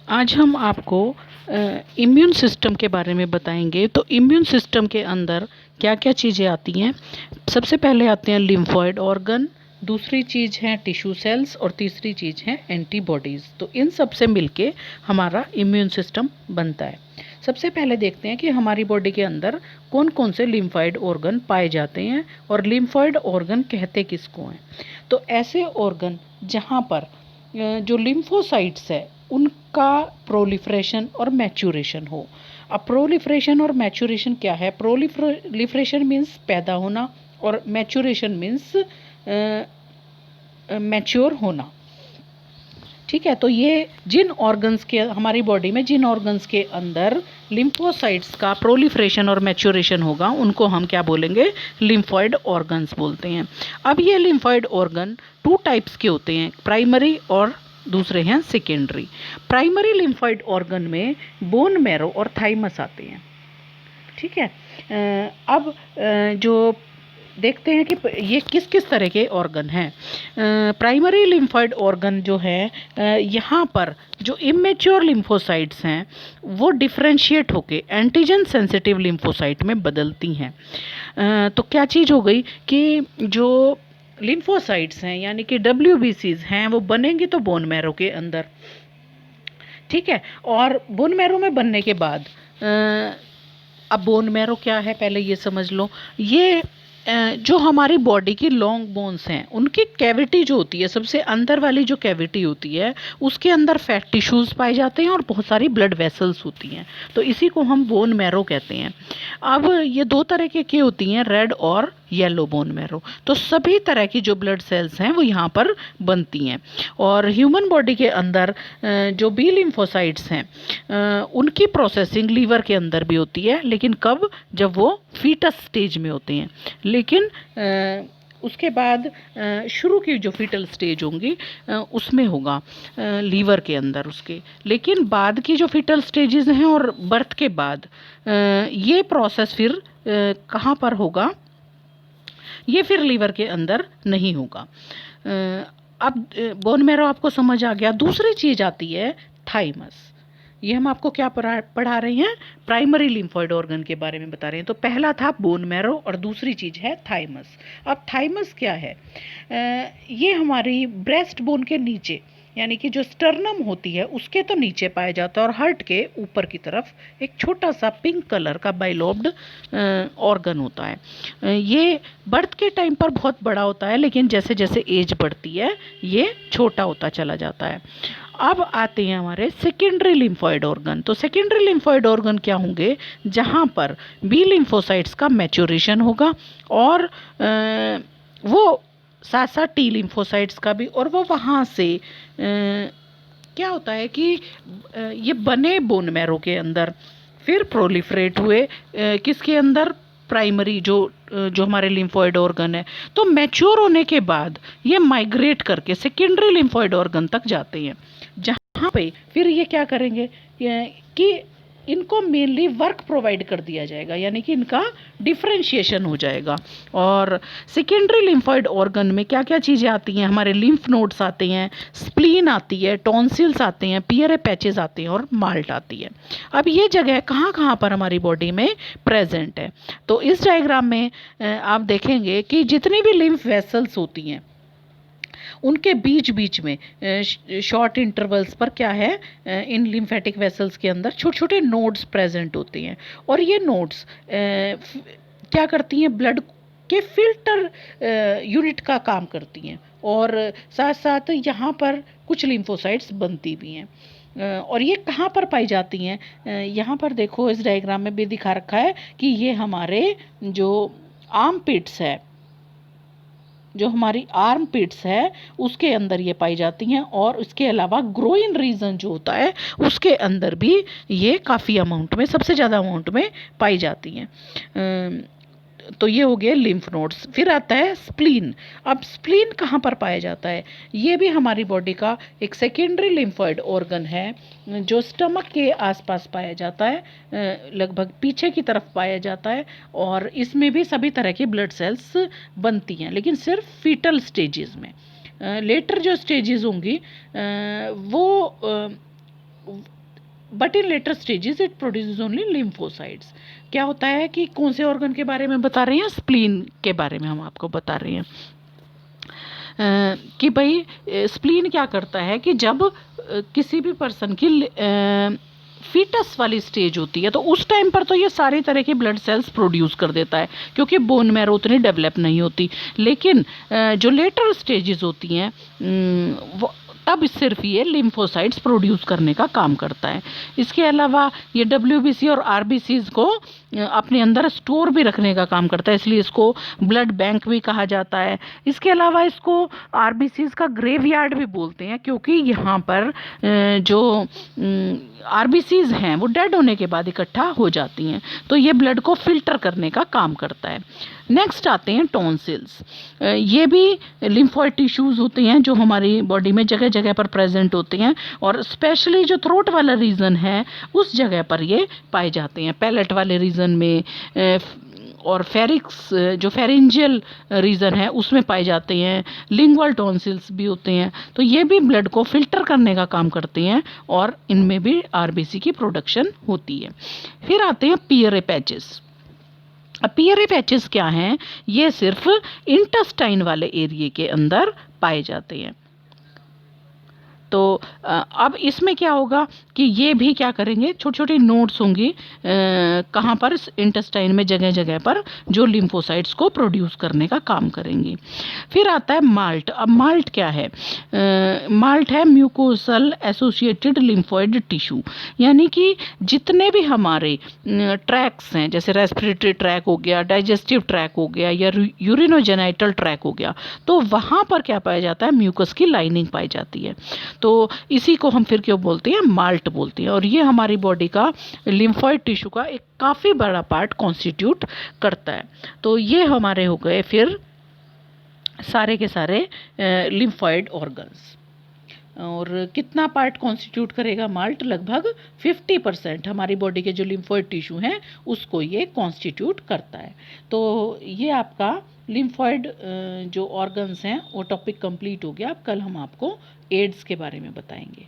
आज हम आपको इम्यून सिस्टम के बारे में बताएंगे। तो इम्यून सिस्टम के अंदर क्या क्या चीज़ें आती हैं। सबसे पहले आते हैं लिम्फॉइड ऑर्गन, दूसरी चीज़ है टिश्यू सेल्स और तीसरी चीज़ है एंटीबॉडीज़। तो इन सब से मिलके हमारा इम्यून सिस्टम बनता है। सबसे पहले देखते हैं कि हमारी बॉडी के अंदर कौन कौन से लिम्फॉइड ऑर्गन पाए जाते हैं और लिम्फॉइड ऑर्गन कहते किसको हैं। तो ऐसे ऑर्गन जहाँ पर जो लिम्फोसाइट्स है उनका प्रोलिफ्रेशन और मैच्योरेशन हो। अब प्रोलिफ्रेशन और मैच्योरेशन क्या है? प्रोलिफ्रेशन मीन्स पैदा होना और मैच्योरेशन मीन्स मैच्योर होना। ठीक है, तो ये जिन ऑर्गन्स के हमारी बॉडी में जिन ऑर्गन्स के अंदर लिम्फोसाइट्स का प्रोलिफ्रेशन और मैच्योरेशन होगा उनको हम क्या बोलेंगे? लिम्फॉइड ऑर्गन्स बोलते हैं। अब ये लिम्फॉइड ऑर्गन टू टाइप्स के होते हैं, प्राइमरी और दूसरे हैं सेकेंडरी। प्राइमरी लिम्फॉइड ऑर्गन में बोन मैरो और थाइमस आते हैं। ठीक है, अब जो देखते हैं कि ये किस किस तरह के ऑर्गन हैं। प्राइमरी लिम्फॉइड ऑर्गन जो है, यहाँ पर जो इमेच्योर लिम्फोसाइट्स हैं वो डिफ्रेंशिएट होके एंटीजन सेंसिटिव लिम्फोसाइट में बदलती हैं। तो क्या चीज़ हो गई कि जो लिम्फोसाइट्स हैं यानी कि WBCs हैं वो बनेंगी तो बोन मैरो के अंदर। ठीक है, और बोन मैरो में बनने के बाद अब बोन मैरो क्या है पहले ये समझ लो। ये जो हमारी बॉडी की लॉन्ग बोन्स हैं उनकी कैविटी जो होती है, सबसे अंदर वाली जो कैविटी होती है उसके अंदर फैट टिश्यूज़ पाए जाते हैं और बहुत सारी ब्लड वेसल्स होती हैं। तो इसी को हम बोन मैरो कहते हैं। अब ये दो तरह की होती हैं, रेड और येलो बोन मैरो। तो सभी तरह की जो ब्लड सेल्स हैं वो यहाँ पर बनती हैं। और ह्यूमन बॉडी के अंदर जो बी लिम्फोसाइट्स हैं उनकी प्रोसेसिंग लीवर के अंदर भी होती है, लेकिन कब? जब वो फीटस स्टेज में होते हैं। लेकिन उसके बाद शुरू की जो फीटल स्टेज होंगी उसमें होगा लीवर के अंदर उसके। लेकिन बाद की जो फीटल स्टेजेस हैं और बर्थ के बाद ये प्रोसेस फिर कहाँ पर होगा? ये फिर लीवर के अंदर नहीं होगा। अब बोन मैरो आपको समझ आ गया। दूसरी चीज़ आती है थाइमस। ये हम आपको क्या पढ़ा रहे हैं? प्राइमरी लिम्फॉइड ऑर्गन के बारे में बता रहे हैं। तो पहला था बोन मैरो और दूसरी चीज़ है थाइमस। अब थाइमस क्या है? ये हमारी ब्रेस्ट बोन के नीचे यानी कि जो स्टर्नम होती है उसके तो नीचे पाया जाता है और हार्ट के ऊपर की तरफ एक छोटा सा पिंक कलर का बाइलोब्ड ऑर्गन होता है। ये बर्थ के टाइम पर बहुत बड़ा होता है, लेकिन जैसे जैसे एज बढ़ती है ये छोटा होता चला जाता है। अब आते हैं हमारे सेकेंडरी लिम्फॉइड ऑर्गन। तो सेकेंडरी लिम्फॉइड ऑर्गन क्या होंगे? जहाँ पर बी लिम्फोसाइट्स का मैच्योरेशन होगा और वो साथ साथ टी लिम्फोसाइट्स का भी, और वो वहाँ से क्या होता है कि ये बने बोन मैरो के अंदर फिर प्रोलिफरेट हुए किसके अंदर? प्राइमरी जो हमारे लिम्फॉइड ऑर्गन है। तो मैच्योर होने के बाद ये माइग्रेट करके सेकेंडरी लिम्फॉइड ऑर्गन तक जाते हैं, जहाँ पे फिर ये क्या करेंगे कि इनको मेनली वर्क प्रोवाइड कर दिया जाएगा, यानी कि इनका डिफरेंशिएशन हो जाएगा। और सेकेंडरी लिम्फॉइड ऑर्गन में क्या क्या चीज़ें आती हैं? हमारे लिम्फ नोड्स आते हैं, स्प्लीन आती है, टॉन्सिल्स आते हैं, पियरे पैचेस आते हैं और माल्ट आती है। अब ये जगह कहाँ कहाँ पर हमारी बॉडी में प्रेजेंट है? तो इस डायग्राम में आप देखेंगे कि जितनी भी लिम्फ वेसल्स होती हैं उनके बीच बीच में शॉर्ट इंटरवल्स पर क्या है? इन लिम्फेटिक वेसल्स के अंदर छोटे छोटे नोड्स प्रेजेंट होते हैं और ये नोड्स क्या करती हैं? ब्लड के फिल्टर यूनिट का काम करती हैं और साथ साथ यहाँ पर कुछ लिम्फोसाइट्स बनती भी हैं। और ये कहाँ पर पाई जाती हैं? यहाँ पर देखो इस डायग्राम में भी दिखा रखा है कि ये हमारे जो आर्म पिट्स है, जो हमारी आर्म पिट्स है उसके अंदर ये पाई जाती हैं। और उसके अलावा ग्रोइन रीजन जो होता है उसके अंदर भी ये काफ़ी अमाउंट में, सबसे ज़्यादा अमाउंट में पाई जाती हैं। तो ये हो गए लिम्फ नोड्स। फिर आता है स्प्लीन। अब स्प्लीन कहाँ पर पाया जाता है? ये भी हमारी बॉडी का एक सेकेंडरी लिम्फॉइड ऑर्गन है जो स्टमक के आसपास पाया जाता है, लगभग पीछे की तरफ पाया जाता है। और इसमें भी सभी तरह की ब्लड सेल्स बनती हैं, लेकिन सिर्फ फीटल स्टेजेस में। लेटर जो स्टेजेस होंगी वो but in later stages it produces only lymphocytes. क्या होता है कि कौन से ऑर्गन के बारे में बता रहे हैं, स्प्लीन के बारे में हम आपको बता रहे हैं कि भाई स्प्लीन क्या करता है कि जब किसी भी पर्सन की फीटस वाली स्टेज होती है तो उस टाइम पर तो ये सारी तरह की ब्लड सेल्स प्रोड्यूस कर देता है क्योंकि बोन मैरो उतनी डेवलप नहीं होती। लेकिन जो लेटर स्टेजेस होती हैं वो तब सिर्फ ये लिम्फोसाइट्स प्रोड्यूस करने का काम करता है। इसके अलावा ये WBC और RBCs को अपने अंदर स्टोर भी रखने का काम करता है, इसलिए इसको ब्लड बैंक भी कहा जाता है। इसके अलावा इसको RBCs का ग्रेवयार्ड भी बोलते हैं क्योंकि यहाँ पर जो RBCs हैं वो डेड होने के बाद इकट्ठा हो जाती हैं, तो ये ब्लड को फिल्टर करने का काम करता है। नेक्स्ट आते हैं टॉन्सिल्स। ये भी लिम्फोइड टिश्यूज़ होते हैं जो हमारी बॉडी में जगह जगह पर प्रेजेंट होते हैं और स्पेशली जो थ्रोट वाला रीजन है उस जगह पर ये पाए जाते हैं, पैलेट वाले रीजन में और फेरिक्स जो फेरेंजियल रीजन है उसमें पाए जाते हैं। लिंगुअल टॉन्सिल्स भी होते हैं, तो ये भी ब्लड को फिल्टर करने का काम करते हैं और इनमें भी RBC की प्रोडक्शन होती है। फिर आते हैं पियरे पैचेस। अब पियरे पैचेस क्या हैं, ये सिर्फ इंटेस्टाइन वाले एरिया के अंदर पाए जाते हैं। तो अब इसमें क्या होगा कि ये भी क्या करेंगे, छोटी छोटी नोड्स होंगी कहाँ पर, इंटेस्टाइन में जगह जगह पर, जो लिम्फोसाइट्स को प्रोड्यूस करने का काम करेंगी। फिर आता है माल्ट। अब माल्ट क्या है, माल्ट है म्यूकोसल एसोसिएटेड लिम्फोइड टिश्यू, यानी कि जितने भी हमारे ट्रैक्स हैं, जैसे रेस्पिरेटरी ट्रैक हो गया, डाइजेस्टिव ट्रैक हो गया या यूरिनोजेनाइटल ट्रैक हो गया, तो वहाँ पर क्या पाया जाता है, म्यूकस की लाइनिंग पाई जाती है। तो इसी को हम फिर क्यों बोलते हैं, माल्ट बोलते हैं। और ये हमारी बॉडी का लिम्फोइड टिश्यू का एक काफ़ी बड़ा पार्ट कॉन्स्टिट्यूट करता है। तो ये हमारे हो गए फिर सारे के सारे लिम्फोइड ऑर्गन्स। और कितना पार्ट कॉन्स्टिट्यूट करेगा माल्ट, लगभग 50% हमारी बॉडी के जो लिम्फोइड टिश्यू हैं उसको ये कॉन्स्टिट्यूट करता है। तो ये आपका लिम्फोइड जो ऑर्गन्स हैं वो टॉपिक कंप्लीट हो गया। अब कल हम आपको एड्स के बारे में बताएंगे।